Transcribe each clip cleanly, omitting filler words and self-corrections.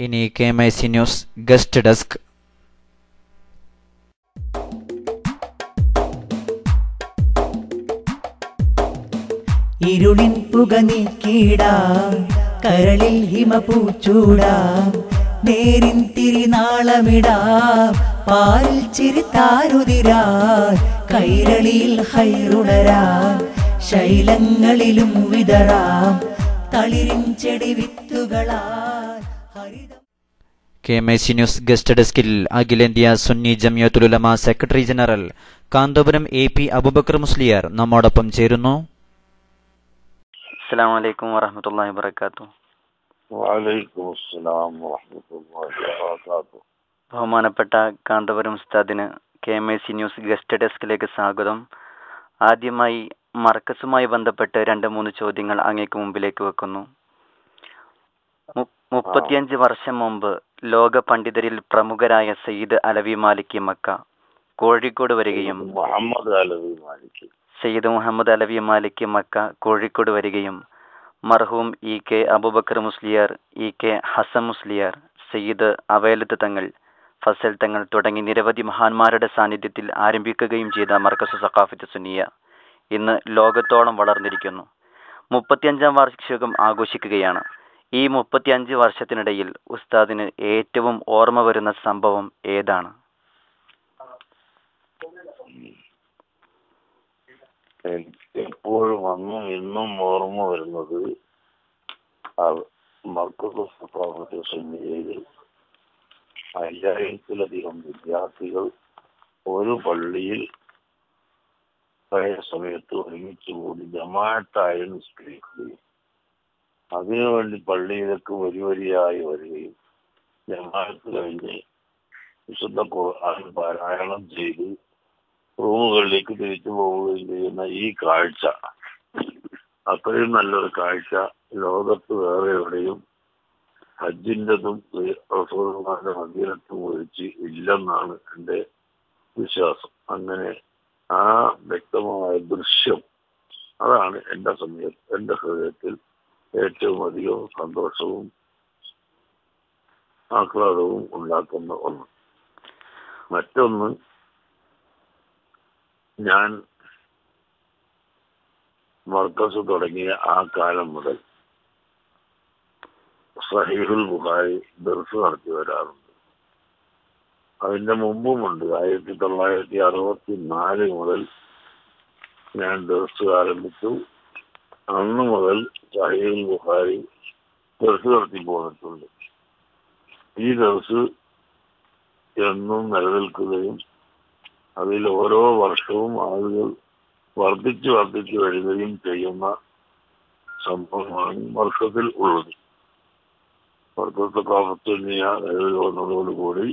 ഇനി KMIC news guest desk. ഇരുളിൻ പുക നീക്കിടാ, കരളിൽ ഹിമപൂച്ചൂടാ, നേരിൻ തിരിനാളമിടാ, പാലിൽ ചിരിത്താരുതിരാ, കൈരളിയിൽ ഹൈറുടരാ, ശൈലങ്ങളിലും വിതറാം, തളിരിൻ ചെടി വിത്തുകളാൽ ഹരിതം. KMIC ന്യൂസ് ഗസ്റ്റ് ഡെസ്കിൽ അഖിലേന്ത്യാ Sunni Jamiyyathul Ulama secretary general Kanthapuram AP Aboobacker Musliyar നമ്മോടൊപ്പം ചേരുന്നു. അസ്സലാമു അലൈക്കും വറഹ്മത്തുള്ളാഹി വബറകാതുഹു. വഅലൈക്കും അസ്സലാം വറഹ്മത്തുള്ളാഹി വബറകാതുഹു. ബഹുമാനപ്പെട്ട കാന്തപുരം ഉസ്താദിന് KMIC ന്യൂസ് ഗസ്റ്റ് ഡെസ്കിലേക്ക് സ്വാഗതം. ആദ്യമായി മർക്കസുമായി ബന്ധപ്പെട്ട് 2-3 ചോദ്യങ്ങൾ അങ്ങേക്ക് മുമ്പിലേക്ക് വെക്കുന്നു. 35 വർഷം മുമ്പ് ലോക പണ്ഡിതരിൽ പ്രമുഖരായ സയ്യിദ് അലവി മാലിക്കി മക്ക കോഴിക്കോട് വരികയും സയ്യിദ് മുഹമ്മദ് അലവി മാലിക്കി മക്ക കോഴിക്കോട് വരികയും മർഹൂം EK അബൂബക്കർ മുസ്ലിയാർ, EK ഹസൻ മുസ്ലിയാർ, സയ്യിദ് അവൈലത്ത് തങ്ങൾ, ഫസൽ തങ്ങൾ തുടങ്ങി നിരവധി മഹാന്മാരുടെ സാന്നിധ്യത്തിൽ ആരംഭിക്കുകയും ചെയ്ത മർക്കസ് സഖാഫത്ത് സുന്നിയ ഇന്ന് ലോകത്തോളം വളർന്നിരിക്കുന്നു. 35-ാം വാർഷികം ആഘോഷിക്കുകയാണ്. ഈ 35 വർഷത്തിനിടയിൽ ഉസ്താദിന് ഏറ്റവും ഓർമ്മ വരുന്ന സംഭവം ഏതാണ്? എപ്പോഴും അന്നും ഇന്നും ഓർമ്മ വരുന്നത് മർക്കസ് സഖാഫത്ത് സുന്നിയയിൽ 5000-ത്തിലധികം വിദ്യാർത്ഥികൾ ഒരു പള്ളിയിൽ പഴയ സമയത്ത് ഒരുമിച്ച് കൂടി ജമാഅത്തായി നിസ്കരിക്കുകയും അതിനുവേണ്ടി പള്ളിയിലേക്ക് വരിയായി വരികയും ജമാഅത്ത് കഴിഞ്ഞ് വിശുദ്ധ ഖുർആൻ പാരായണം ചെയ്ത് റൂമുകളിലേക്ക് തിരിച്ചു പോവുകയും ചെയ്യുന്ന ഈ കാഴ്ച, അത്രയും നല്ലൊരു കാഴ്ച ലോകത്ത് വേറെ എവിടെയും ഹജ്ജിൻ്റെതും റസൂലുള്ളാഹിന്റെ മദീനത്തും ഒഴിച്ച് ഇല്ലെന്നാണ് എൻ്റെ വിശ്വാസം. അങ്ങനെ ആ വ്യക്തമായ ദൃശ്യം അതാണ് എൻ്റെ ഹൃദയത്തിൽ ഏറ്റവും അധികം സന്തോഷവും ആഹ്ലാദവും ഉണ്ടാക്കുന്ന ഒന്ന്. മറ്റൊന്ന്, ഞാൻ മർക്കസ് തുടങ്ങിയ ആ കാലം മുതൽ സഹീഹുൽ ബുഖാരി ദർസ് നടത്തി വരാറുണ്ട്. അതിന്റെ മുമ്പുമുണ്ട്. 1964 മുതൽ ഞാൻ ദർസ് ആരംഭിച്ചു. അന്ന് മുതൽ സഹീഹുൽ ബുഖാരി ദർസ് നടത്തി പോന്നിട്ടുണ്ട്. ഈ ദർസ് എന്നും നിലനിൽക്കുകയും അതിൽ ഓരോ വർഷവും ആളുകൾ വർദ്ധിച്ചു വരികയും ചെയ്യുന്ന സംഭവമാണ് മർക്കസിൽ ഉള്ളത്. മർക്കസ് സഖാഫത്ത് സുന്നിയ നിലവിൽ വന്നതോടുകൂടി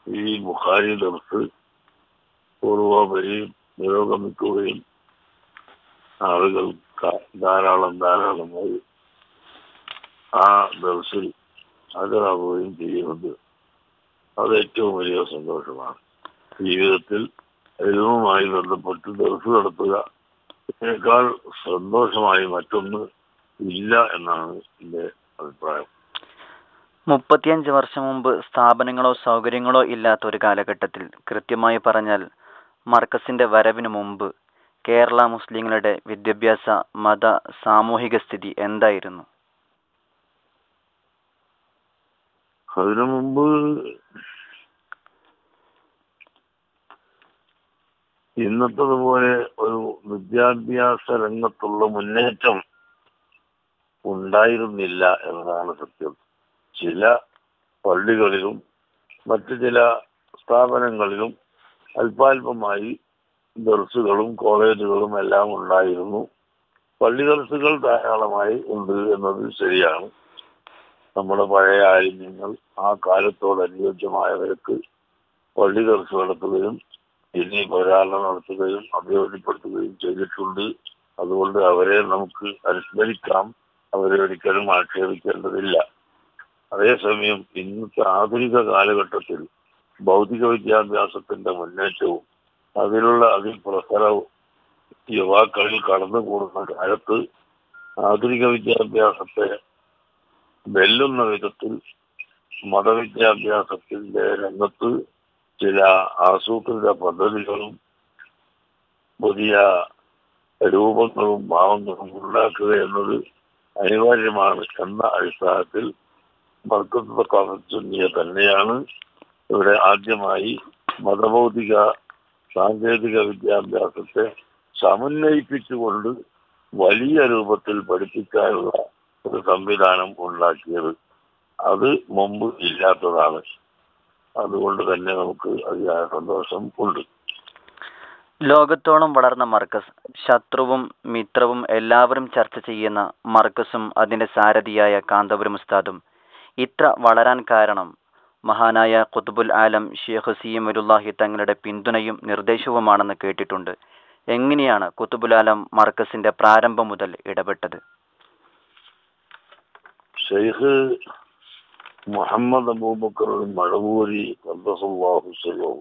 ഈ ബുഖാരി ദർസ് പൂർവ്വപരി പുരോഗമിക്കുകയും ആളുകൾ ധാരാളമായി ആ ദർസിൽ ഹാജരാകുകയും ചെയ്യുന്നത് അത് ഏറ്റവും വലിയ സന്തോഷമാണ്. ജീവിതത്തിൽ ഇൽമുമായി ബന്ധപ്പെട്ട് ദർസ് നടത്തുക ഇതിനേക്കാൾ സന്തോഷമായി മറ്റൊന്ന് ഇല്ല എന്നാണ് എൻ്റെ അഭിപ്രായം. 35 വർഷം മുമ്പ് സ്ഥാപനങ്ങളോ സൗകര്യങ്ങളോ ഇല്ലാത്ത ഒരു കാലഘട്ടത്തിൽ, കൃത്യമായി പറഞ്ഞാൽ മർക്കസിന്റെ വരവിന് മുമ്പ്, കേരള മുസ്ലിങ്ങളുടെ വിദ്യാഭ്യാസ, മത, സാമൂഹിക സ്ഥിതി എന്തായിരുന്നു? അതിനു മുമ്പ് ഇന്നത്തതുപോലെ ഒരു വിദ്യാഭ്യാസ രംഗത്തുള്ള മുന്നേറ്റം ഉണ്ടായിരുന്നില്ല എന്നതാണ് സത്യം. ചില പള്ളികളിലും മറ്റു ചില സ്ഥാപനങ്ങളിലും അല്പാൽപമായി ദർസുകളും കോളേജുകളും എല്ലാം ഉണ്ടായിരുന്നു. പള്ളി ദർസുകൾ ധാരാളമായി ഉണ്ട് എന്നത് ശരിയാണ്. നമ്മുടെ പഴയ ആലിമ്യങ്ങൾ ആ കാലത്തോട് അനുയോജ്യമായവർക്ക് പള്ളി ദർസ് നടത്തുകയും ഇനി പ്രചാരണം നടത്തുകയും അഭിവൃദ്ധിപ്പെടുത്തുകയും ചെയ്തിട്ടുണ്ട്. അതുകൊണ്ട് അവരെ നമുക്ക് അനുസ്മരിക്കാം, അവരെ ഒരിക്കലും ആക്ഷേപിക്കേണ്ടതില്ല. അതേസമയം ഇന്നത്തെ ആധുനിക കാലഘട്ടത്തിൽ ഭൗതിക വിദ്യാഭ്യാസത്തിന്റെ മുന്നേറ്റവും അതിൽ പ്രസരവും യുവാക്കളിൽ കടന്നുകൂടുന്ന കാലത്ത് ആധുനിക വിദ്യാഭ്യാസത്തെ വെല്ലുന്ന വിധത്തിൽ മതവിദ്യാഭ്യാസത്തിന്റെ രംഗത്ത് ചില ആസൂത്രിത പദ്ധതികളും പുതിയ രൂപങ്ങളും ഭാവങ്ങളും ഉണ്ടാക്കുക എന്നത് അനിവാര്യമാണ് എന്ന അടിസ്ഥാനത്തിൽ മർക്കസ് തഖാഫത്ത് സുന്നിയ തന്നെയാണ് ഇവിടെ ആദ്യമായി മതഭൗതിക സാങ്കേതിക വിദ്യാഭ്യാസത്തെ സമന്വയിപ്പിച്ചുകൊണ്ട് വലിയ രൂപത്തിൽ പഠിപ്പിക്കാനുള്ള ഒരു സംവിധാനം ഉണ്ടാക്കിയത്. അത് മുമ്പ് ഇല്ലാത്തതാണ്. അതുകൊണ്ട് തന്നെ നമുക്ക് അതിയായ സന്തോഷം ഉണ്ട്. ലോകത്തോളം വളർന്ന മർക്കസ്, ശത്രുവും മിത്രവും എല്ലാവരും ചർച്ച ചെയ്യുന്ന മർക്കസും അതിന്റെ സാരഥിയായ കാന്തപുരം ഉസ്താദും ഇത്ര വളരാൻ കാരണം മഹാനായ ഖുത്ബുൽ ആലം ഷേഖ് സി.എം. വലുല്ലാഹി തങ്ങളുടെ പിന്തുണയും നിർദ്ദേശവുമാണെന്ന് കേട്ടിട്ടുണ്ട്. എങ്ങനെയാണ് ഖുത്ബുൽ ആലം മർക്കസിന്റെ പ്രാരംഭം മുതൽ ഇടപെട്ടത്? ഷെയ്ഖ് മുഹമ്മദ് അബൂബക്കർ മഴവൂരി ഖദ്ദസല്ലാഹു സിർറഹു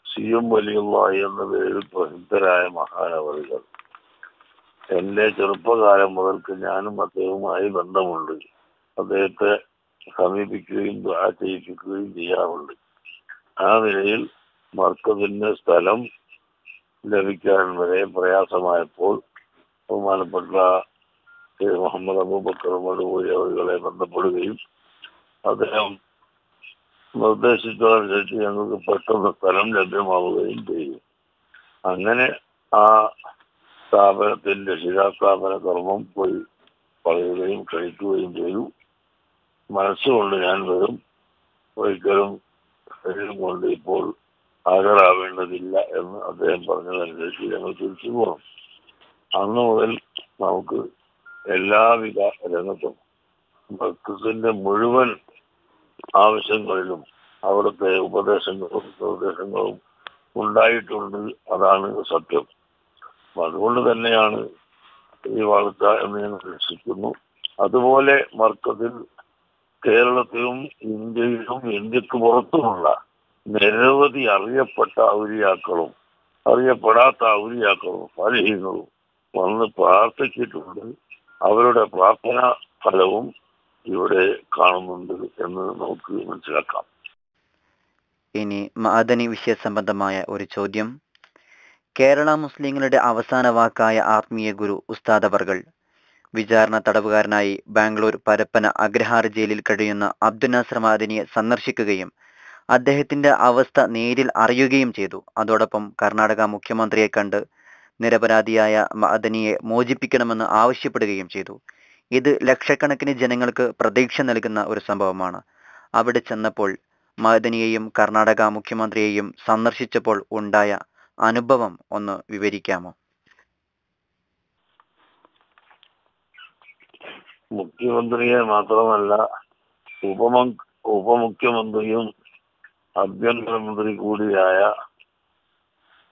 സി.എം. വലിയുള്ളാഹി എന്ന പേരിൽ പ്രസിദ്ധരായ മഹാനവറുകൾ എന്റെ ചെറുപ്പകാലം മുതൽക്ക് ഞാനും അദ്ദേഹവുമായി ബന്ധമുണ്ട്. അദ്ദേഹത്തെ സമീപിക്കുകയും ദുആ ചെയ്യിപ്പിക്കുകയും ചെയ്യാറുണ്ട്. ആ നിലയിൽ മർക്കസിന്റെ സ്ഥലം ലഭിക്കാൻ വരെ പ്രയാസമായപ്പോൾ ബഹുമാനപ്പെട്ട മുഹമ്മദ് അബൂബക്കർ മടവൂരി അവരുകളെ ബന്ധപ്പെടുകയും അദ്ദേഹം നിർദ്ദേശിച്ചതനുസരിച്ച് ഞങ്ങൾക്ക് പെട്ടെന്ന് സ്ഥലം ലഭ്യമാവുകയും ചെയ്യും. അങ്ങനെ ആ സ്ഥാപനത്തിന്റെ ശിലാസ്ഥാപന കർമ്മം പോയി പറയുകയും കഴിക്കുകയും ചെയ്തു. മനസ്സുകൊണ്ട് ഞാൻ വരും, ഒരിക്കലും ശരീരം കൊണ്ട് ഇപ്പോൾ ഹാജരാവേണ്ടതില്ല എന്ന് അദ്ദേഹം പറഞ്ഞതനുസരിച്ച് ഞങ്ങൾ തിരിച്ചു പോകണം. അന്ന് മുതൽ നമുക്ക് എല്ലാവിധ രംഗത്തും മർക്കസിന്റെ മുഴുവൻ ആവശ്യങ്ങളിലും അവിടുത്തെ ഉപദേശങ്ങളും നിർദ്ദേശങ്ങളും ഉണ്ടായിട്ടുണ്ട്. അതാണ് സത്യം. അതുകൊണ്ട് തന്നെയാണ് ഈ വളർച്ച എന്ന് ഞാൻ വിശ്വസിക്കുന്നു. അതുപോലെ മർക്കസിൽ കേരളത്തിലും ഇന്ത്യയിലും ഇന്ത്യക്ക് പുറത്തുമുള്ള നിരവധി അറിയപ്പെട്ട ഔലിയാക്കളും അറിയപ്പെടാത്ത ഔലിയാക്കളും സാലിഹീങ്ങളും വന്ന് പ്രാർത്ഥിച്ചിട്ടുണ്ട്. അവരുടെ പ്രാർത്ഥനാ ഫലവും ഇവിടെ കാണുന്നുണ്ട് എന്ന് നമുക്ക് മനസ്സിലാക്കാം. ഇനി മഅദനി വിഷയ സംബന്ധമായ ഒരു ചോദ്യം. കേരള മുസ്ലിങ്ങളുടെ അവസാന വാക്കായ ആത്മീയ ഗുരു ഉസ്താദ് അവർകൾ വിചാരണ തടവുകാരനായി ബാംഗ്ലൂർ പരപ്പന അഗ്രഹാര ജയിലിൽ കഴിയുന്ന അബ്ദുൽ നാസർ മഅദനിയെ സന്ദർശിക്കുകയും അദ്ദേഹത്തിന്റെ അവസ്ഥ നേരിൽ അറിയുകയും ചെയ്തു. അതോടൊപ്പം കർണാടക മുഖ്യമന്ത്രിയെ കണ്ട് നിരപരാധിയായ മഅദനിയെ മോചിപ്പിക്കണമെന്ന് ആവശ്യപ്പെടുകയും ചെയ്തു. ഇത് ലക്ഷക്കണക്കിന് ജനങ്ങൾക്ക് പ്രതീക്ഷ നൽകുന്ന ഒരു സംഭവമാണ്. അവിടെ ചെന്നപ്പോൾ മഅദനിയെയും കർണാടക മുഖ്യമന്ത്രിയെയും സന്ദർശിച്ചപ്പോൾ ഉണ്ടായ അനുഭവം ഒന്ന് വിവരിക്കാമോ? മുഖ്യമന്ത്രിയെ മാത്രമല്ല, ഉപമുഖ്യമന്ത്രിയും ആഭ്യന്തരമന്ത്രി കൂടിയായ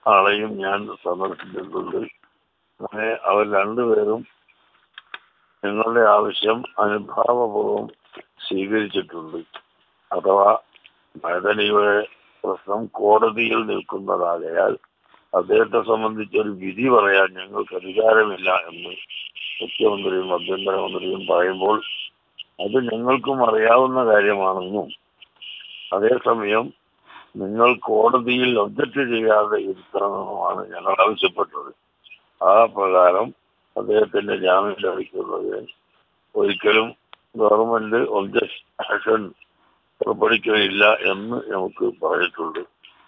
ആളെയും ഞാൻ സന്ദർശിച്ചിട്ടുണ്ട്. അങ്ങനെ അവർ രണ്ടുപേരും ഞങ്ങളുടെ ആവശ്യം അനുഭാവപൂർവ്വം സ്വീകരിച്ചിട്ടുണ്ട്. അഥവാ മഅദനിയുടെ പ്രശ്നം കോടതിയിൽ നിൽക്കുന്നതാകയാൽ അദ്ദേഹത്തെ സംബന്ധിച്ചൊരു വിധി പറയാൻ ഞങ്ങൾക്ക് അധികാരമില്ല എന്ന് മുഖ്യമന്ത്രിയും ആഭ്യന്തരമന്ത്രിയും പറയുമ്പോൾ അത് ഞങ്ങൾക്കും അറിയാവുന്ന കാര്യമാണെന്നും അതേസമയം നിങ്ങൾ കോടതിയിൽ ഒബ്ജക്റ്റ് ചെയ്യാതെ ഇരുത്തണമെന്നുമാണ് ഞങ്ങൾ ആവശ്യപ്പെട്ടത്. ആ പ്രകാരം അദ്ദേഹത്തിന്റെ ജാമ്യം ലഭിക്കുന്നത് ഒരിക്കലും ഗവൺമെന്റ് ഒബ്ജക്ഷൻ പുറപ്പെടുവിക്കുകയില്ല എന്ന് നമുക്ക് പറഞ്ഞിട്ടുണ്ട്.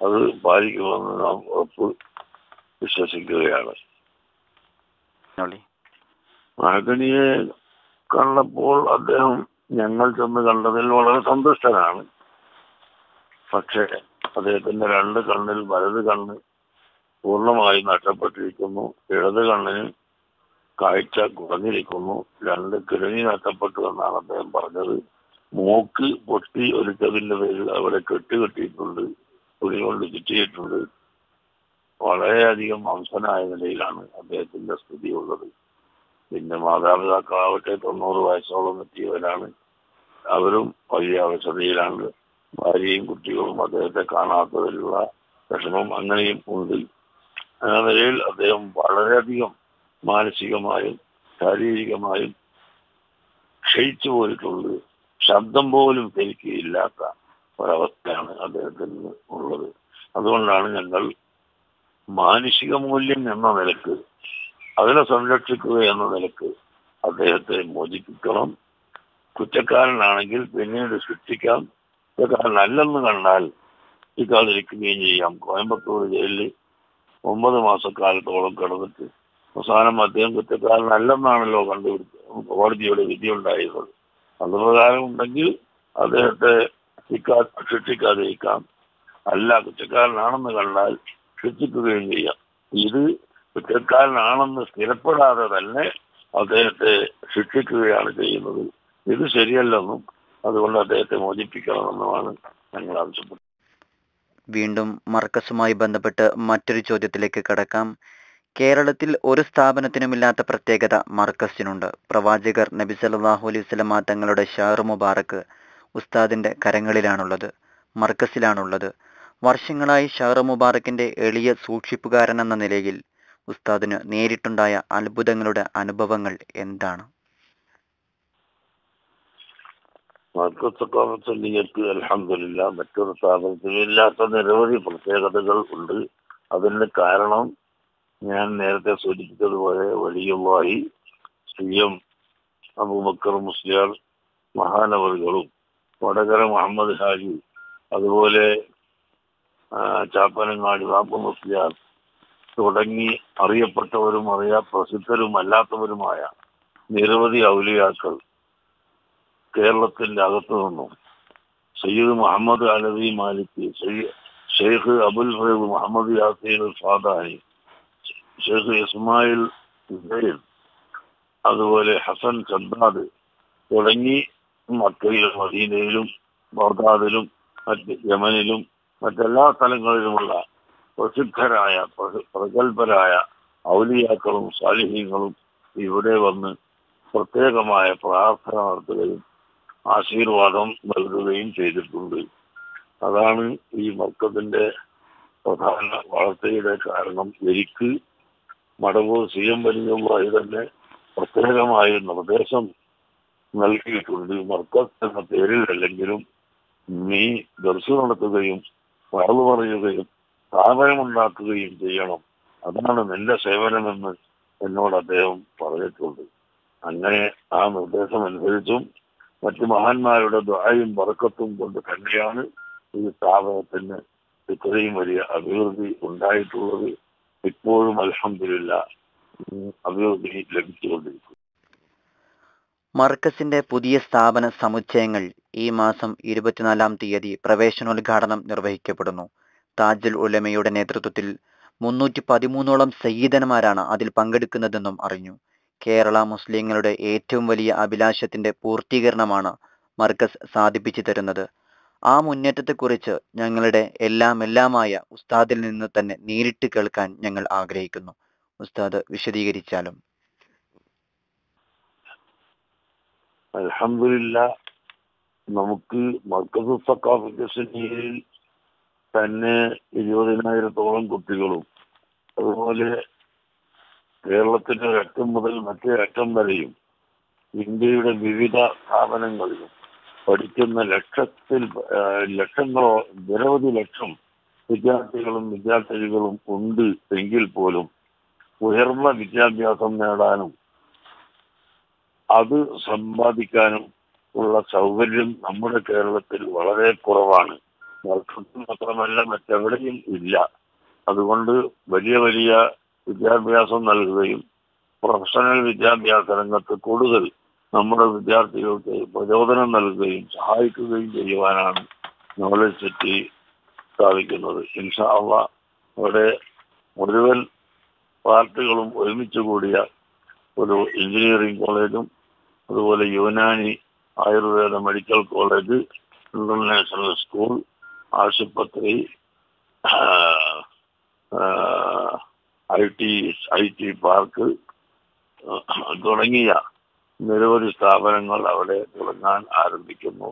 അത് പാലിക്കുമെന്ന് നാം ഉറപ്പ് വിശ്വസിക്കുകയാണ്. മഅദനിയെ കണ്ടപ്പോൾ അദ്ദേഹം ഞങ്ങൾ ചെന്ന് കണ്ടതിൽ വളരെ സന്തുഷ്ടനാണ്. പക്ഷേ അദ്ദേഹത്തിന്റെ രണ്ട് കണ്ണിൽ വലത് കണ്ണ് പൂർണ്ണമായി നഷ്ടപ്പെട്ടിരിക്കുന്നു. ഇടത് കണ്ണിന് കാഴ്ച കുറഞ്ഞിരിക്കുന്നു. രണ്ട് കിഡ്നി നഷ്ടപ്പെട്ടു എന്നാണ് അദ്ദേഹം പറഞ്ഞത്. മൂക്ക് പൊട്ടി ഒലിച്ചതിന്റെ പേരിൽ അവിടെ കെട്ടുകെട്ടിയിട്ടുണ്ട്, തുണി കൊണ്ട് ചുറ്റിയിട്ടുണ്ട്. വളരെയധികം അംശനായ നിലയിലാണ് അദ്ദേഹത്തിന്റെ സ്ഥിതി ഉള്ളത്. പിന്നെ മാതാപിതാക്കളാവട്ടെ 90 വയസ്സോളം എത്തിയവരാണ്. അവരും വലിയ അവശതയിലാണ്. ഭാര്യയും കുട്ടികളും അദ്ദേഹത്തെ കാണാത്തതിലുള്ള വിഷമം അങ്ങനെയും ഉണ്ട്. ആ നിലയിൽ അദ്ദേഹം വളരെയധികം മാനസികമായും ശാരീരികമായും ക്ഷയിച്ചു പോയിട്ടുണ്ട്. ശബ്ദം പോലും ശരിക്ക് ഇല്ലാത്ത ഒരവസ്ഥയാണ് അദ്ദേഹത്തിന് ഉള്ളത്. അതുകൊണ്ടാണ് ഞങ്ങൾ മാനുഷിക മൂല്യം എന്ന നിലക്ക്, അതിനെ സംരക്ഷിക്കുക എന്ന നിലക്ക് അദ്ദേഹത്തെ മോചിപ്പിക്കണം. കുറ്റക്കാരനാണെങ്കിൽ പിന്നീട് ശിക്ഷിക്കാം. കുറ്റക്കാരനല്ലെന്ന് കണ്ടാൽ ശിക്ഷിക്കാതിരിക്കുകയും ചെയ്യാം. കോയമ്പത്തൂർ ജയിലിൽ 9 മാസക്കാലത്തോളം കിടന്നിട്ട് അവസാനം അദ്ദേഹം കുറ്റക്കാരനല്ലെന്നാണല്ലോ കോടതിയുടെ വിധി ഉണ്ടായിരുന്നത്. അതുപ്രകാരം ഉണ്ടെങ്കിൽ അദ്ദേഹത്തെ ശിക്ഷിക്കാതിരിക്കാം. അല്ല, കുറ്റക്കാരനാണെന്ന് കണ്ടാൽ ശിക്ഷിക്കുകയും ചെയ്യാം. ഇത് കുറ്റക്കാരനാണെന്ന് സ്ഥിരപ്പെടാതെ തന്നെ അദ്ദേഹത്തെ ശിക്ഷിക്കുകയാണ് ചെയ്യുന്നത്. ഇത് ശരിയല്ലെന്നും അതുകൊണ്ട് അദ്ദേഹത്തെ മോചിപ്പിക്കണമെന്നുമാണ് ഞങ്ങൾ ആവശ്യപ്പെട്ടത്. വീണ്ടും മർക്കസുമായി ബന്ധപ്പെട്ട് മറ്റൊരു ചോദ്യത്തിലേക്ക് കടക്കാം. കേരളത്തിൽ ഒരു സ്ഥാപനത്തിനുമില്ലാത്ത പ്രത്യേകത മർക്കസിനുണ്ട്. പ്രവാചകർ നബി സല്ലല്ലാഹു അലൈഹി വസല്ലമ തങ്ങളുടെ ഷഹർ മുബാറക്ക് ഉസ്താദിന്റെ കരങ്ങളിലാണുള്ളത്, മർക്കസിലാണുള്ളത്. വർഷങ്ങളായി ഷഹർ മുബാറക്കിന്റെ എളിയ സൂക്ഷിപ്പുകാരൻ എന്ന നിലയിൽ ഉസ്താദിന് നേരിട്ടുണ്ടായ അത്ഭുതങ്ങളുടെ അനുഭവങ്ങൾ എന്താണ്? മർക്കസ് അൽഹംദുലില്ലാ മറ്റൊരു സ്ഥാപനത്തിലും ഇല്ലാത്ത നിരവധി പ്രത്യേകതകൾ ഉണ്ട്. അതിന് കാരണം ഞാൻ നേരത്തെ സൂചിപ്പിച്ചതുപോലെ വലിയുള്ളാഹി CM അബൂബക്കർ മുസ്ലിയാർ മഹാനവറുകളും വടകര മുഹമ്മദ് ഹാജി, അതുപോലെ ചാപ്പനങ്ങാടി ബാപ്പു മുസ്ലിയാർ തുടങ്ങി അറിയപ്പെട്ടവരും പ്രസിദ്ധരും അല്ലാത്തവരുമായ നിരവധി ഔലിയാക്കൾ കേരളത്തിന്റെ അകത്തു നിന്നും സയ്യിദ് മുഹമ്മദ് അലവി മാലിക്, ഷെയ്ഖ് അബുൽ ഫൈദ് മുഹമ്മദ് യാസീൻ സാദാനി, ഷെയ്ഖ് ഇസ്മായിൽ ഹുസൈൻ, അതുപോലെ ഹസൻ ഷദ്ദാദ് തുടങ്ങി മക്കയിലും മദീനയിലും ബഗ്ദാദിലും മറ്റ് യമനിലും മറ്റെല്ലാ സ്ഥലങ്ങളിലുമുള്ള പ്രസിദ്ധരായ പ്രഗത്ഭരായ ഔലിയാക്കളും സാലിഹീങ്ങളും ഇവിടെ വന്ന് പ്രത്യേകമായ പ്രാർത്ഥന നടത്തുകയും ആശീർവാദം നൽകുകയും ചെയ്തിട്ടുണ്ട്. അതാണ് ഈ മർക്കസിന്റെ പ്രധാന വളർച്ചയുടെ കാരണം. എനിക്ക് മടവൂർ CM വലിയുള്ളാഹി തന്നെ പ്രത്യേകമായ നിർദ്ദേശം നൽകിയിട്ടുണ്ട്. മർക്കസ് എന്ന പേരിലല്ലെങ്കിലും നീ ദർശ നടത്തുകയും വളർന്നു പറയുകയും സ്ഥാപനമുണ്ടാക്കുകയും ചെയ്യണം, അതാണ് നിന്റെ സേവനമെന്ന് എന്നോട് അദ്ദേഹം പറഞ്ഞിട്ടുണ്ട്. അങ്ങനെ ആ നിർദ്ദേശം അനുസരിച്ചും മറ്റു മഹാന്മാരുടെ ദുആയും ബർക്കത്തും കൊണ്ട് തന്നെയാണ് ഈ സ്ഥാപനത്തിന് ഇത്രയും വലിയ അഭിവൃദ്ധി ഉണ്ടായിട്ടുള്ളത്. ഇപ്പോഴും അൽഹംദുലില്ലാ അഭിവൃദ്ധി ലഭിച്ചുകൊണ്ടിരിക്കുന്നു. മർക്കസിന്റെ പുതിയ സ്ഥാപന സമുച്ചയങ്ങൾ ഈ മാസം 24-ാം തീയതി പ്രവേശനോദ്ഘാടനം നിർവഹിക്കപ്പെടുന്നു. താജുൽ ഉലമയുടെ നേതൃത്വത്തിൽ 313ഓളം സയ്യിദന്മാരാണ് അതിൽ പങ്കെടുക്കുന്നതെന്നും അറിഞ്ഞു. കേരള മുസ്ലിങ്ങളുടെ ഏറ്റവും വലിയ അഭിലാഷത്തിന്റെ പൂർത്തീകരണമാണ് മർക്കസ് സാധിപ്പിച്ചു തരുന്നത്. ആ മുന്നേറ്റത്തെക്കുറിച്ച് ഞങ്ങളുടെ എല്ലാമായ ഉസ്താദിൽ നിന്ന് തന്നെ നേരിട്ട് കേൾക്കാൻ ഞങ്ങൾ ആഗ്രഹിക്കുന്നു. ഉസ്താദ് വിശദീകരിച്ചാലും. അൽഹംദുലില്ലാ നമുക്ക് മർക്കസ് സഖാഫത്ത് സുന്നിയിൽ തന്നെ 20,000-ഓളം കുട്ടികളും അതുപോലെ കേരളത്തിന്റെ അറ്റം മുതൽ മറ്റേ അറ്റം വരെയും ഇന്ത്യയുടെ വിവിധ സ്ഥാപനങ്ങളിലും പഠിക്കുന്ന ലക്ഷങ്ങളോ നിരവധി ലക്ഷം വിദ്യാർത്ഥികളും വിദ്യാർത്ഥിനികളും ഉണ്ട് എങ്കിൽ പോലും ഉയർന്ന വിദ്യാഭ്യാസം നേടാനും അത് സമ്പാദിക്കാനും ഉള്ള സൗകര്യം നമ്മുടെ കേരളത്തിൽ വളരെ കുറവാണ്. മാത്രമല്ല മറ്റെവിടെയും ഇല്ല. അതുകൊണ്ട് വലിയ വലിയ വിദ്യാഭ്യാസം നൽകുകയും പ്രൊഫഷണൽ വിദ്യാഭ്യാസ രംഗത്ത് കൂടുതൽ നമ്മുടെ വിദ്യാർത്ഥികൾക്ക് പ്രചോദനം നൽകുകയും സഹായിക്കുകയും ചെയ്യുവാനാണ് നോളജ് സിറ്റി സ്ഥാപിക്കുന്നത്. ഇൻഷാ അല്ലാഹ് അവിടെ മുഴുവൻ പാർട്ടികളും ഒരുമിച്ച് കൂടിയ ഒരു എഞ്ചിനീയറിംഗ് കോളേജും അതുപോലെ Unani Ayurveda medical college, international school, ആശുപത്രി, IT പാർക്ക് തുടങ്ങിയ നിരവധി സ്ഥാപനങ്ങൾ അവിടെ തുടങ്ങാൻ ആരംഭിക്കുന്നു.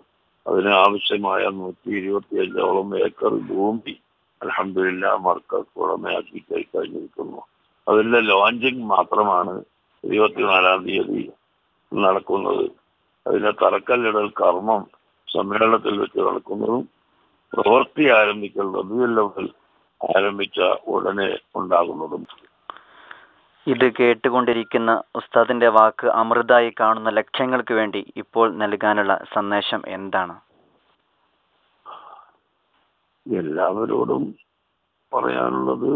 അതിന് ആവശ്യമായ 125ഓളം ഏക്കർ ഭൂമി അൽഹംദുലില്ലാ മർക്കസ് ഉടമയാക്കി കഴിഞ്ഞിരിക്കുന്നു. അതിന്റെ ലോഞ്ചിങ് മാത്രമാണ് 24-ാം തീയതി നടക്കുന്നത്. അതിന്റെ തറക്കല്ലിടൽ കർമ്മം സമ്മേളനത്തിൽ വെച്ച് നടക്കുന്നതും പ്രവൃത്തി ആരംഭിക്കൽ റബീഉൽ ആരംഭിച്ച ഉടനെ ഉണ്ടാകുന്നതും. ഇത് കേട്ടുകൊണ്ടിരിക്കുന്ന ഉസ്താദിന്റെ വാക്ക് അമൃതായി കാണുന്ന ലക്ഷ്യങ്ങൾക്ക് വേണ്ടി ഇപ്പോൾ നൽകാനുള്ള സന്ദേശം എന്താണ്? എല്ലാവരോടും പറയാനുള്ളത്,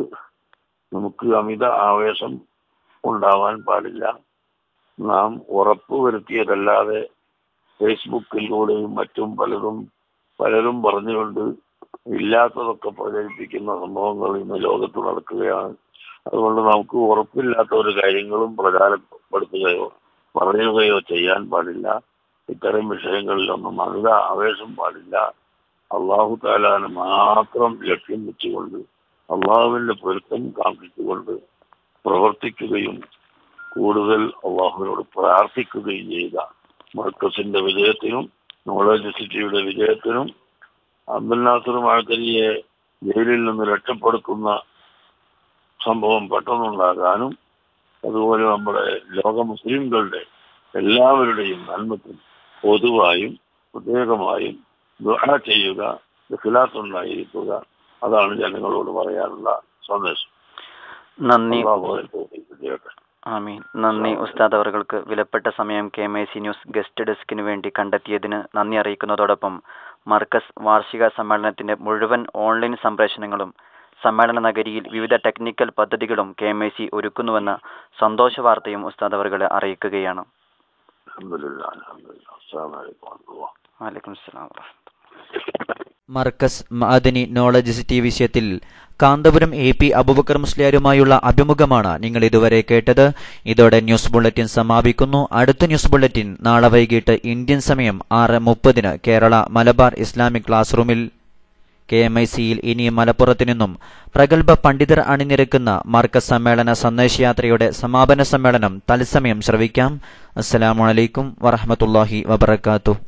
നമുക്ക് അമിത ആവേശം ഉണ്ടാവാൻ പാടില്ല. നാം ഉറപ്പുവരുത്തിയതല്ലാതെ ഫേസ്ബുക്കിലൂടെയും മറ്റും പലരും പറഞ്ഞുകൊണ്ട് ഇല്ലാത്തതൊക്കെ പ്രചരിപ്പിക്കുന്ന സംഭവങ്ങൾ ഇന്ന് ലോകത്ത് നടക്കുകയാണ്. അതുകൊണ്ട് നമുക്ക് ഉറപ്പില്ലാത്ത ഒരു കാര്യങ്ങളും പ്രചാരപ്പെടുത്തുകയോ പറയുകയോ ചെയ്യാൻ പാടില്ല. ഇത്തരം വിഷയങ്ങളിലൊന്നും അമിത ആവേശം പാടില്ല. അള്ളാഹു തആലാനെ മാത്രം ലക്ഷ്യം വെച്ചുകൊണ്ട് അള്ളാഹുവിന്റെ പൊരുത്തം കാണിച്ചുകൊണ്ട് പ്രവർത്തിക്കുകയും കൂടുതൽ അള്ളാഹുവിനോട് പ്രാർത്ഥിക്കുകയും ചെയ്യുക. മർക്കസിന്റെ വിജയത്തിനും നോളജ് സിറ്റിയുടെ വിജയത്തിനും അബ്ദുൽ നാസർ മഅദനിയെ ജയിലിൽ നിന്ന് രക്ഷപ്പെടുത്തുന്ന സംഭവം പെട്ടെന്നുണ്ടാകാനും അതുപോലെ നമ്മുടെ ലോക മുസ്ലിംകളുടെ എല്ലാവരുടെയും നന്മക്കും പൊതുവായും പ്രത്യേകമായും ദുആ ചെയ്യുക, ഇഖ്ലാസ് ഉണ്ടായിരിക്കുക. അതാണ് ജനങ്ങളോട് പറയാനുള്ള സന്ദേശം. നന്ദി. ആമീൻ. നന്ദി ഉസ്താദ് അവർക്ക് വിലപ്പെട്ട സമയം KMIC ന്യൂസ് ഗസ്റ്റ് ഡെസ്കിന് വേണ്ടി കണ്ടെത്തിയതിന് നന്ദി അറിയിക്കുന്നതോടൊപ്പം മർക്കസ് വാർഷിക സമ്മേളനത്തിന്റെ മുഴുവൻ ഓൺലൈൻ സംപ്രേഷണങ്ങളും സമ്മേളന നഗരിയിൽ വിവിധ ടെക്നിക്കൽ പദ്ധതികളും KMIC ഒരുക്കുന്നുവെന്ന സന്തോഷ വാർത്തയും ഉസ്താദ് അവരെ അറിയിക്കുകയാണ്. വലൈക്കും അസ്സലാം. മർക്കസ് മഅദനി നോളജ് സിറ്റി വിഷയത്തിൽ കാന്തപുരം AP അബൂബക്കർ മുസ്ലിയാരുമായുള്ള അഭിമുഖമാണ് നിങ്ങൾ ഇതുവരെ കേട്ടത്. ഇതോടെ ന്യൂസ് ബുള്ളറ്റിൻ സമാപിക്കുന്നു. അടുത്ത ന്യൂസ് ബുള്ളറ്റിൻ നാളെ വൈകിട്ട് ഇന്ത്യൻ സമയം 6:30 കേരള മലബാർ ഇസ്ലാമിക് ക്ലാസ് റൂമിൽ. KMICയിൽ ഇനി മലപ്പുറത്തു നിന്നും പ്രഗത്ഭ പണ്ഡിതർ അണിനിരക്കുന്ന മർക്കസ് സമ്മേളന സന്ദേശയാത്രയുടെ സമാപന സമ്മേളനം തത്സമയം ശ്രവിക്കാം. അസ്സലാമു അലൈക്കും വറഹ്മത്തുള്ളാഹി വബറകാതുഹു.